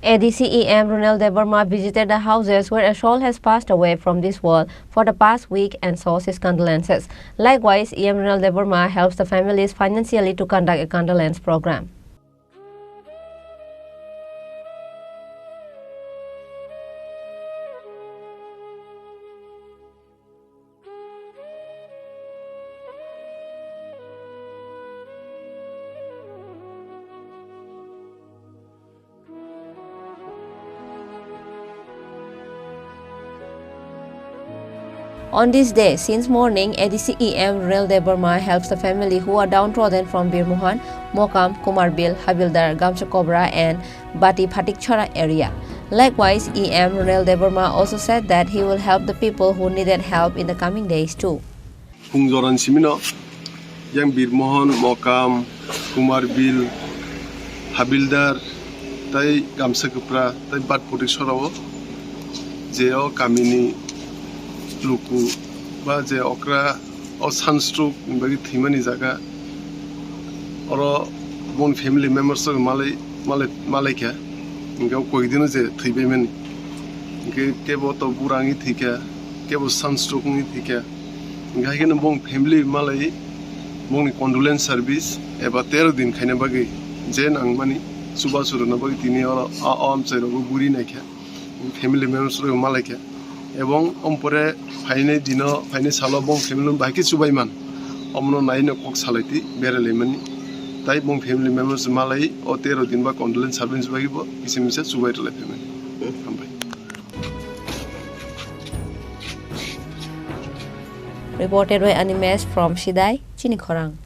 ADC EM Runiel Debbarma visited the houses where a soul has passed away from this world for the past week and shows his condolences. Likewise, EM Runiel Debbarma helps the families financially to conduct a condolence program. On this day, since morning, ADC EM Runiel Debbarma helps the family who are downtrodden from Birmohan, Mokam, Kumarbil, Habildar, Gamcha Kobra and Bati Phatikchara area. Likewise, EM Runiel Debbarma also said that he will help the people who needed help in the coming days too. Hungjoran simino yang Birmohan, Mokam, Kumarbil, Habildar, tai Gamcha Kobra, tai Bati Phatikchara jeo kamini luku ba je okra o sunstroke bagi thimani jaga oro bon family members malai kya inga koi dinu je thibe men ke bo to burangi thika ke bo sunstroke ni thika inga hine bon family malai bon condolence service eba 13 din khaina bagi je nang mani suba suru na bagi tini oro am chairo buri na kya family members ro malai kya এবং অম্পরে ফাইনে দিন ফাইনে সালো বং family বাকি সুবাইমান অমন নাইনে cock সালাইতি বেরালেমানি তাই বং family members মালাই ও 13 দিন বা condolence service বাগিব কিসিমিসা সুবাইতলে ফ্যামিলি আমবাই Reported by Animes from Shidai, Chini Khorang.